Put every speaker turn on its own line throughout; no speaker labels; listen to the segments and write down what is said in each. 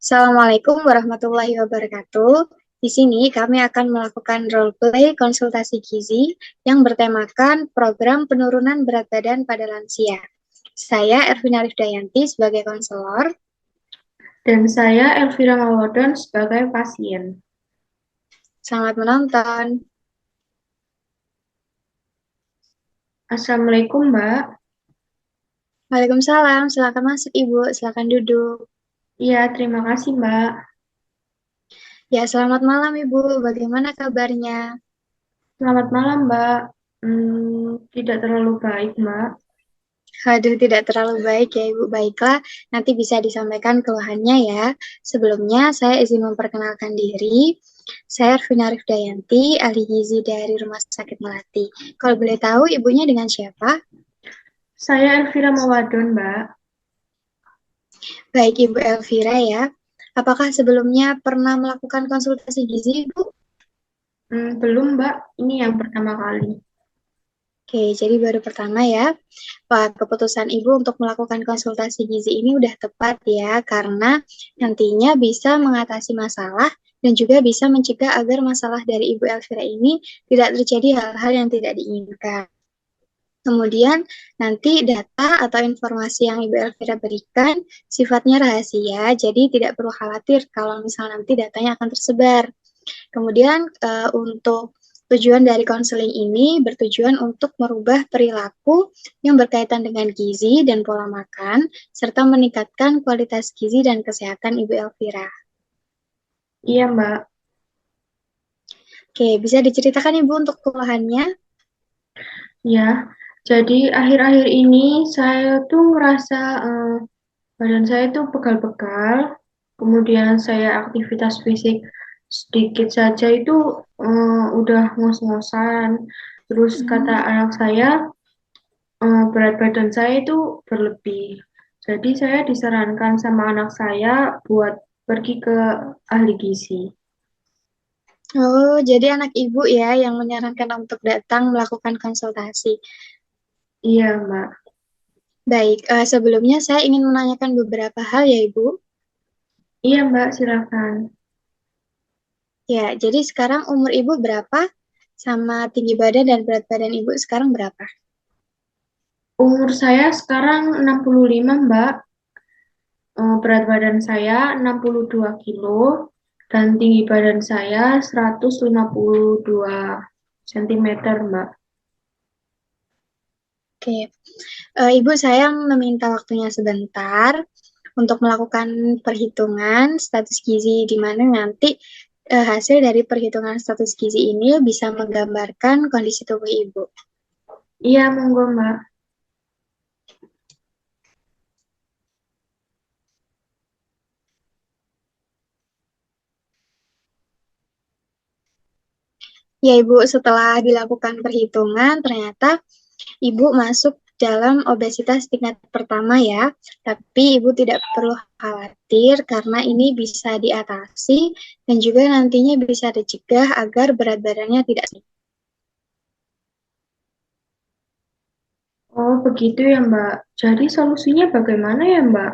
Assalamualaikum warahmatullahi wabarakatuh. Di sini kami akan melakukan role play konsultasi gizi yang bertemakan program penurunan berat badan pada lansia. Saya Ervina Rifdayanti sebagai konselor.
Dan saya Elvira Mawardon sebagai pasien.
Selamat menonton.
Assalamualaikum, Mbak.
Waalaikumsalam, silakan masuk Ibu, silakan duduk.
Iya, terima kasih, Mbak.
Ya, selamat malam Ibu, bagaimana kabarnya?
Selamat malam, Mbak. Tidak terlalu baik, Mbak.
Waduh, tidak terlalu baik ya Ibu. Baiklah, nanti bisa disampaikan keluhannya ya. Sebelumnya, saya izin memperkenalkan diri. Saya Arvina Rifdayanti, ahli gizi dari Rumah Sakit Melati. Kalau boleh tahu, ibunya dengan siapa?
Saya Elvira Mawardon, Mbak.
Baik, Ibu Elvira ya. Apakah sebelumnya pernah melakukan konsultasi gizi, Ibu?
Belum, Mbak. Ini yang pertama kali.
Oke, jadi baru pertama ya. Wah, keputusan Ibu untuk melakukan konsultasi gizi ini udah tepat ya, karena nantinya bisa mengatasi masalah dan juga bisa mencegah agar masalah dari Ibu Elvira ini tidak terjadi hal-hal yang tidak diinginkan. Kemudian nanti data atau informasi yang Ibu Elvira berikan sifatnya rahasia, jadi tidak perlu khawatir kalau misalnya nanti datanya akan tersebar. Kemudian untuk tujuan dari konseling ini bertujuan untuk merubah perilaku yang berkaitan dengan gizi dan pola makan, serta meningkatkan kualitas gizi dan kesehatan Ibu Elvira.
Iya, Mbak.
Oke, bisa diceritakan Ibu untuk keluhannya?
Ya, jadi akhir-akhir ini saya tuh ngerasa badan saya tuh pegal-pegal. Kemudian saya aktivitas fisik sedikit saja itu udah ngos-ngosan. Terus kata
Hmm.
anak saya, berat badan saya itu berlebih. Jadi saya disarankan sama anak saya buat pergi ke ahli gizi.
Oh, jadi anak Ibu ya yang menyarankan untuk datang melakukan konsultasi.
Iya, Mbak.
Baik, sebelumnya saya ingin menanyakan beberapa hal ya Ibu.
Iya, Mbak, silakan.
Ya, jadi sekarang umur Ibu berapa? Sama tinggi badan dan berat badan Ibu sekarang berapa?
Umur saya sekarang 65, Mbak. Berat badan saya 62 kilo dan tinggi badan saya 152 cm, Mbak.
Oke, Ibu saya meminta waktunya sebentar untuk melakukan perhitungan status gizi di mana nanti hasil dari perhitungan status gizi ini bisa menggambarkan kondisi tubuh Ibu.
Iya, monggo, Mbak.
Ya Ibu, setelah dilakukan perhitungan ternyata Ibu masuk dalam obesitas tingkat pertama ya, tapi Ibu tidak perlu khawatir karena ini bisa diatasi dan juga nantinya bisa dicegah agar berat badannya tidak.
Oh, begitu ya, Mbak. Jadi solusinya bagaimana ya, Mbak?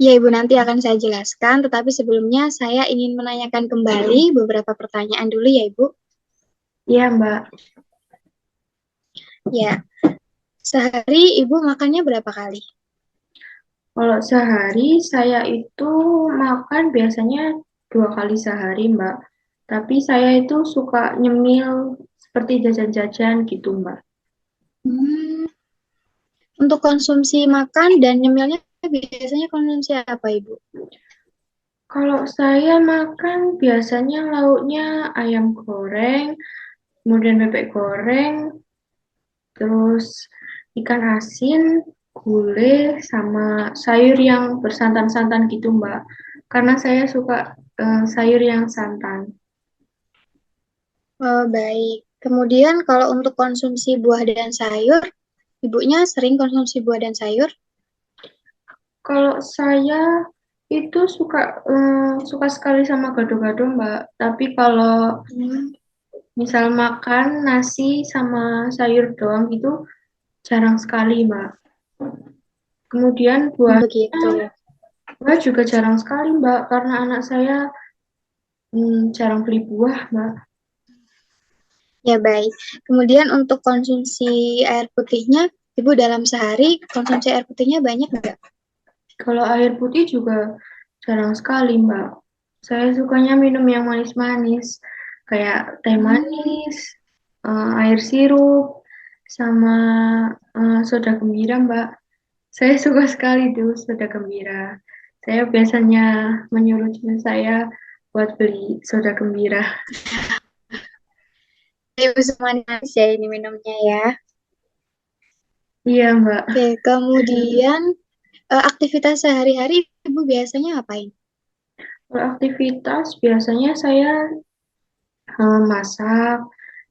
Ya Ibu, nanti akan saya jelaskan, tetapi sebelumnya saya ingin menanyakan kembali beberapa pertanyaan dulu ya Ibu.
Iya, Mbak.
Ya, sehari Ibu makannya berapa kali?
Kalau sehari saya itu makan biasanya 2 kali sehari, Mbak. Tapi saya itu suka nyemil seperti jajan-jajan gitu, Mbak.
Hmm, untuk konsumsi makan dan nyemilnya biasanya konsumsi apa Ibu?
Kalau saya makan biasanya lauknya ayam goreng, kemudian bebek goreng, terus ikan asin, gulai, sama sayur yang bersantan-santan gitu, Mbak. Karena saya suka sayur yang santan.
Oh, baik. Kemudian kalau untuk konsumsi buah dan sayur, ibunya sering konsumsi buah dan sayur?
Kalau saya itu suka sekali sama gado-gado, Mbak. Tapi kalau
Hmm,
misal makan nasi sama sayur doang gitu jarang sekali, Mbak. Kemudian buahnya
begitu.
Mbak juga jarang sekali, Mbak, karena anak saya jarang beli buah, Mbak.
Ya, baik. Kemudian untuk konsumsi air putihnya, Ibu dalam sehari konsumsi air putihnya banyak nggak?
Kalau air putih juga jarang sekali, Mbak. Saya sukanya minum yang manis-manis, kayak teh
Hmm,
manis, air sirup, sama soda gembira, Mbak. Saya suka sekali tuh soda gembira. Saya biasanya menyuruh teman saya buat beli soda gembira.
Ibu semua manis ya ini minumnya ya.
Iya, Mbak.
Oke, kemudian aktivitas sehari-hari Ibu biasanya ngapain?
Kalau aktivitas biasanya saya masak,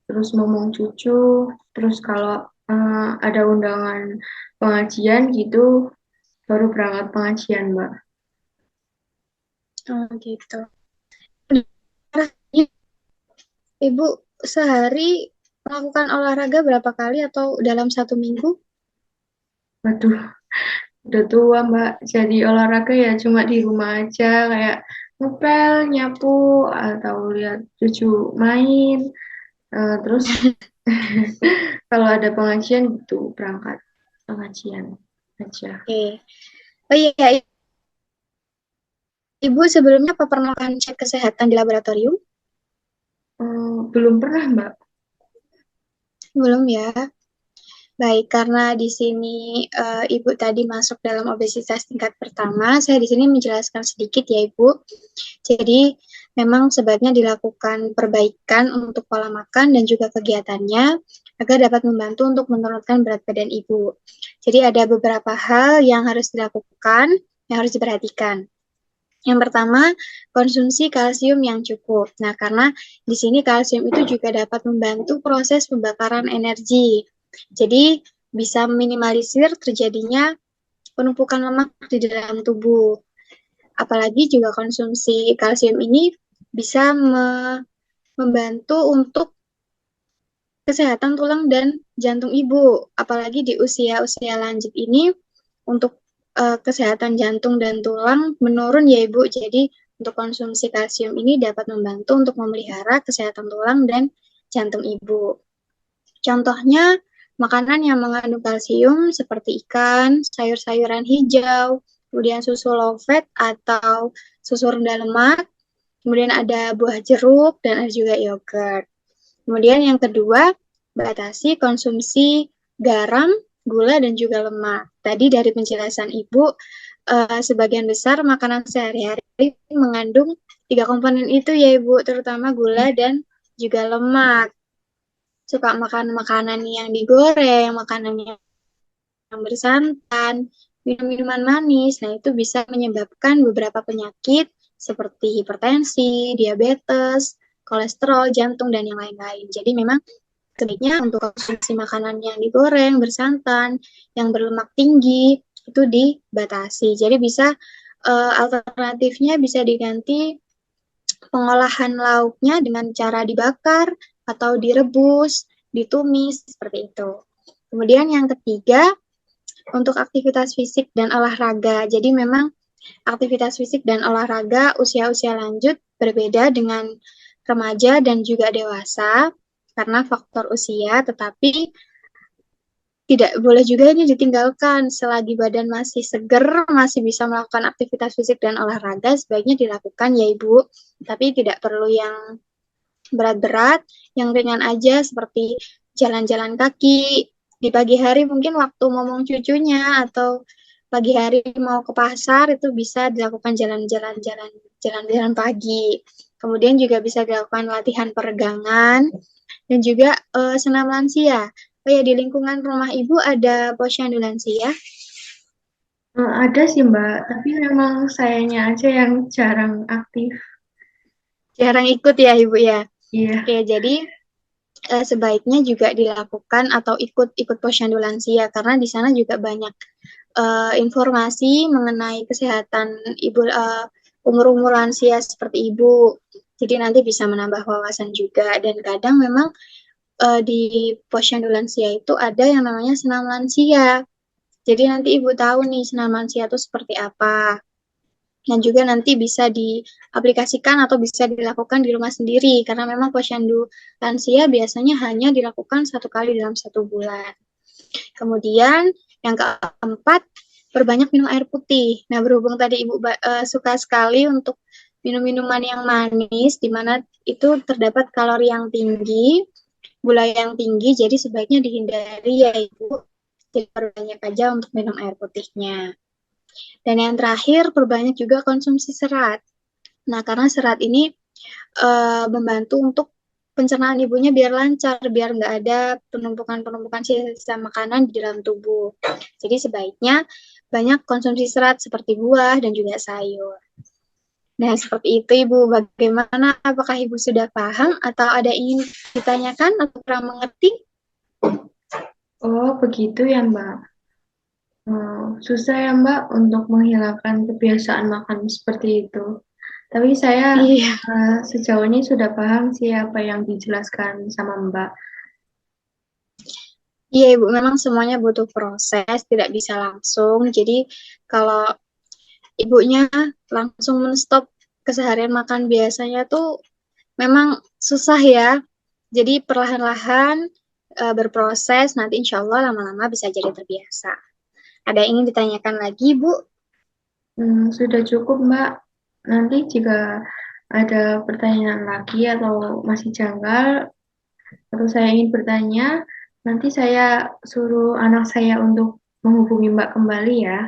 terus ngomong cucu, terus kalau ada undangan pengajian gitu, baru berangkat pengajian, Mbak.
Oh, gitu. Ibu sehari melakukan olahraga berapa kali atau dalam satu minggu?
Waduh, udah tua, Mbak. Jadi olahraga ya cuma di rumah aja, kayak ngepel, nyapu, atau lihat cucu main. Terus kalau ada pengajian gitu, berangkat pengajian aja.
Oke. Oh iya, Ibu sebelumnya apa pernah melakukan cek kesehatan di laboratorium?
Belum pernah, Mbak.
Belum ya. Baik, karena di sini Ibu tadi masuk dalam obesitas tingkat pertama, saya di sini menjelaskan sedikit ya Ibu. Jadi memang sebaiknya dilakukan perbaikan untuk pola makan dan juga kegiatannya agar dapat membantu untuk menurunkan berat badan Ibu. Jadi ada beberapa hal yang harus dilakukan, yang harus diperhatikan. Yang pertama, konsumsi kalsium yang cukup. Nah, karena di sini kalsium itu juga dapat membantu proses pembakaran energi. Jadi, bisa meminimalisir terjadinya penumpukan lemak di dalam tubuh. Apalagi juga konsumsi kalsium ini bisa membantu untuk kesehatan tulang dan jantung ibu. Apalagi di usia-usia lanjut ini, untuk kesehatan jantung dan tulang menurun ya Ibu. Jadi untuk konsumsi kalsium ini dapat membantu untuk memelihara kesehatan tulang dan jantung Ibu. Contohnya makanan yang mengandung kalsium seperti ikan, sayur-sayuran hijau, kemudian susu low fat atau susu rendah lemak, kemudian ada buah jeruk dan ada juga yogurt. Kemudian yang kedua, batasi konsumsi garam, gula, dan juga lemak. Tadi dari penjelasan Ibu, sebagian besar makanan sehari-hari mengandung tiga komponen itu ya Ibu, terutama gula dan juga lemak. Suka makan makanan yang digoreng, makanan yang bersantan, minum-minuman manis. Nah, itu bisa menyebabkan beberapa penyakit seperti hipertensi, diabetes, kolesterol, jantung, dan yang lain-lain. Jadi memang sebaiknya untuk konsumsi makanan yang digoreng, bersantan, yang berlemak tinggi, itu dibatasi. Jadi bisa alternatifnya bisa diganti pengolahan lauknya dengan cara dibakar atau direbus, ditumis, seperti itu. Kemudian yang ketiga, untuk aktivitas fisik dan olahraga. Jadi memang aktivitas fisik dan olahraga usia-usia lanjut berbeda dengan remaja dan juga dewasa karena faktor usia, tetapi tidak boleh juga ini ditinggalkan selagi badan masih seger, masih bisa melakukan aktivitas fisik dan olahraga, sebaiknya dilakukan ya Ibu. Tapi tidak perlu yang berat-berat, yang ringan aja seperti jalan-jalan kaki. Di pagi hari mungkin waktu ngomong cucunya atau pagi hari mau ke pasar itu bisa dilakukan jalan-jalan pagi. Kemudian juga bisa dilakukan latihan peregangan dan juga senam lansia. Oh ya, di lingkungan rumah Ibu ada posyandu lansia?
Ada sih, Mbak, tapi memang sayanya aja yang jarang aktif.
Jarang ikut ya Ibu ya?
Iya.
Oke, jadi sebaiknya juga dilakukan atau ikut posyandu lansia karena di sana juga banyak informasi mengenai kesehatan ibu umur-umur lansia seperti ibu. Jadi nanti bisa menambah wawasan juga dan kadang memang di posyandu lansia itu ada yang namanya senam lansia. Jadi nanti ibu tahu nih senam lansia itu seperti apa. dan juga nanti bisa diaplikasikan atau bisa dilakukan di rumah sendiri karena memang posyandu lansia biasanya hanya dilakukan 1 kali dalam 1 bulan. Kemudian yang keempat, perbanyak minum air putih. Nah, berhubung tadi Ibu suka sekali untuk minum minuman yang manis, di mana itu terdapat kalori yang tinggi, gula yang tinggi, jadi sebaiknya dihindari ya Ibu. Jadi perbanyak aja untuk minum air putihnya. Dan yang terakhir, perbanyak juga konsumsi serat. Nah, karena serat ini membantu untuk pencernaan ibunya biar lancar, biar nggak ada penumpukan-penumpukan sisa makanan di dalam tubuh. Jadi sebaiknya banyak konsumsi serat seperti buah dan juga sayur. Nah, seperti itu Ibu. Bagaimana? Apakah Ibu sudah paham atau ada ingin ditanyakan atau kurang mengerti?
Oh, begitu ya, Mbak. Susah ya, Mbak, untuk menghilangkan kebiasaan makan seperti itu. Tapi saya
Iya,
sejauh ini sudah paham sih apa yang dijelaskan sama Mbak.
iya Ibu. Memang semuanya butuh proses, tidak bisa langsung. Jadi kalau ibunya langsung menstop keseharian makan biasanya tuh memang susah ya. Jadi perlahan-lahan berproses, nanti insya Allah lama-lama bisa jadi terbiasa. Ada yang ingin ditanyakan lagi, Bu?
Sudah cukup, Mbak. Nanti jika ada pertanyaan lagi atau masih janggal, atau saya ingin bertanya, nanti saya suruh anak saya untuk menghubungi Mbak kembali ya.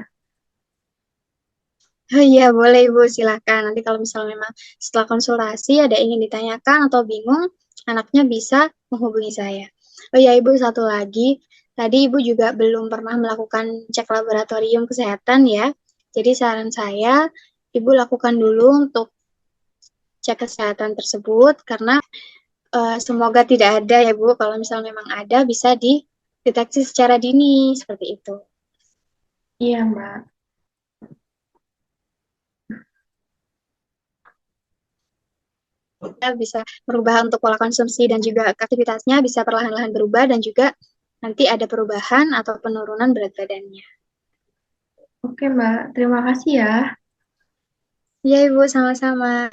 Oh iya, boleh Ibu, silakan. Nanti kalau misalnya memang setelah konsultasi ada yang ingin ditanyakan atau bingung, anaknya bisa menghubungi saya. Oh iya Ibu, satu lagi. Tadi Ibu juga belum pernah melakukan cek laboratorium kesehatan ya. Jadi saran saya, Ibu lakukan dulu untuk cek kesehatan tersebut karena semoga tidak ada ya Bu. Kalau misalnya memang ada bisa dideteksi secara dini seperti itu.
Iya, Mbak.
Kita bisa merubah untuk pola konsumsi dan juga aktivitasnya bisa perlahan-lahan berubah dan juga nanti ada perubahan atau penurunan berat badannya.
Oke, Mbak. Terima kasih ya.
Iya Ibu, sama-sama.